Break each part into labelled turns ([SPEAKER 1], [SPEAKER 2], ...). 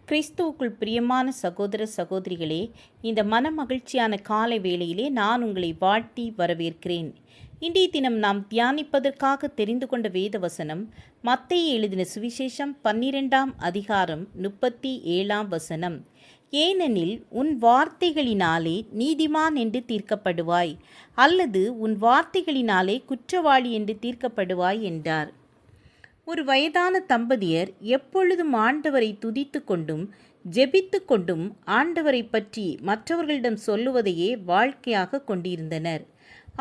[SPEAKER 1] கிறிஸ்துவுக்குள் பிரியமான சகோதர சகோதரிகளே, இந்த மனமகிழ்ச்சியான காலை வேளையிலே நான் உங்களை வாழ்த்தி வரவேற்கிறேன். இன்றைய தினம் நாம் தியானிப்பதற்காக தெரிந்து கொண்ட வேத வசனம் மத்தேயு எழுதின சுவிசேஷம் 12ஆம் அதிகாரம் 37ஆம் வசனம். ஏனெனில் உன் வார்த்தைகளினாலே நீதிமான் என்று தீர்க்கப்படுவாய், அல்லது உன் வார்த்தைகளினாலே குற்றவாளி என்று தீர்க்கப்படுவாய் என்றார். ஒரு வயதான தம்பதியர் எப்பொழுதும் ஆண்டவரை துதித்து கொண்டும் ஜெபித்து கொண்டும் ஆண்டவரை பற்றி மற்றவர்களிடம் சொல்லுவதையே வாழ்க்கையாக கொண்டிருந்தனர்.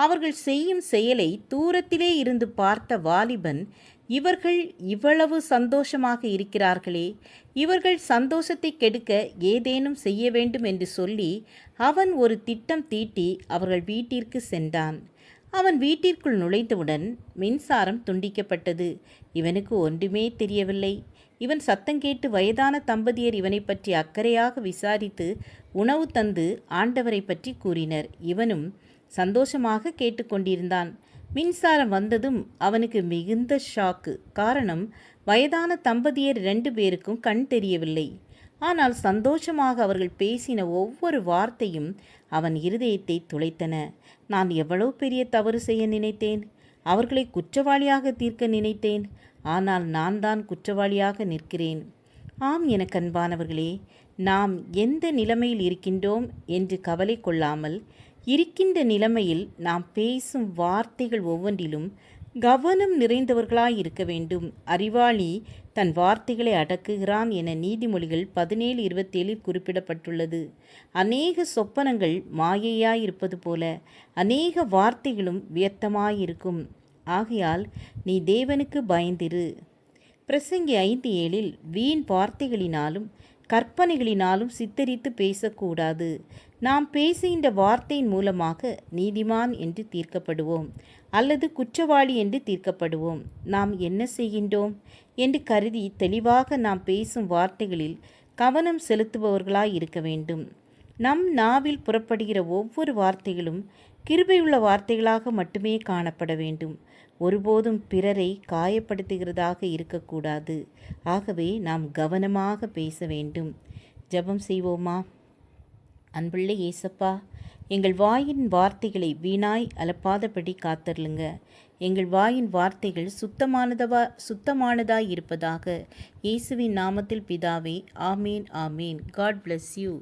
[SPEAKER 1] அவர்கள் செய்யும் செயலை தூரத்திலே இருந்து பார்த்த வாலிபன், இவர்கள் இவ்வளவு சந்தோஷமாக இருக்கிறார்களே, இவர்கள் சந்தோஷத்தை கெடுக்க ஏதேனும் செய்ய வேண்டும் என்று சொல்லி அவன் ஒரு திட்டம் தீட்டி அவர்கள் வீட்டிற்கு சென்றான். அவன் வீட்டிற்குள் நுழைந்தவுடன் மின்சாரம் துண்டிக்கப்பட்டது. இவனுக்கு ஒன்றுமே தெரியவில்லை. இவன் சத்தம் கேட்டு வயதான தம்பதியர் இவனை பற்றி அக்கறையாக விசாரித்து உணவு தந்து ஆண்டவரை பற்றி கூறினர். இவனும் சந்தோஷமாக கேட்டுக்கொண்டிருந்தான். மின்சாரம் வந்ததும் அவனுக்கு மிகுந்த ஷாக்கு. காரணம், வயதான தம்பதியர் 2 பேருக்கும் கண் தெரியவில்லை. ஆனால் சந்தோஷமாக அவர்கள் பேசின ஒவ்வொரு வார்த்தையும் அவன் இருதயத்தை துளைத்தன. நான் எவ்வளவு பெரிய தவறு செய்ய நினைத்தேன், அவர்களை குற்றவாளியாக தீர்க்க நினைத்தேன், ஆனால் நான் தான் குற்றவாளியாக நிற்கிறேன். ஆம், எனக்கு அன்பானவர்களே, நாம் எந்த நிலைமையில் இருக்கின்றோம் என்று கவலை கொள்ளாமல் இருக்கின்ற நிலைமையில் நாம் பேசும் வார்த்தைகள் ஒவ்வொன்றிலும் கவனம் நிறைந்தவர்களாய் இருக்க வேண்டும். அறிவாளி தன் வார்த்தைகளை அடக்குகிறான் என நீதிமொழிகள் 17:27 குறிப்பிடப்பட்டுள்ளது. அநேக சொப்பனங்கள் மாயையாயிருப்பது போல அநேக வார்த்தைகளும் வியர்த்தமாயிருக்கும். ஆகையால் நீ தேவனுக்கு பயந்திரு. பிரசங்கி 5:7 வீண் வார்த்தைகளினாலும் கற்பனைகளினாலும் சித்தரித்து பேசக்கூடாது. நாம் பேசுகின்ற வார்த்தையின் மூலமாக நீதிமான் என்று தீர்க்கப்படுவோம் அல்லது குற்றவாளி என்று தீர்க்கப்படுவோம். நாம் என்ன செய்கின்றோம் என்று கருதி தெளிவாக நாம் பேசும் வார்த்தைகளில் கவனம் செலுத்துபவர்களாய் இருக்க வேண்டும். நம் நாவில் புறப்படுகிற ஒவ்வொரு வார்த்தைகளும் கிருபையுள்ள வார்த்தைகளாக மட்டுமே காணப்பட வேண்டும். ஒருபோதும் பிறரை காயப்படுத்துகிறதாக இருக்கக்கூடாது. ஆகவே நாம் கவனமாக பேச வேண்டும். ஜெபம் செய்வோமா? அன்புள்ள இயேசப்பா, எங்கள் வாயின் வார்த்தைகளை வீணாய் அலப்பாதபடி காத்தருளுங்க. எங்கள் வாயின் வார்த்தைகள் சுத்தமானதாய் இருப்பதாக. இயேசுவின் நாமத்தில் பிதாவே, ஆமேன் ஆமேன். God bless you.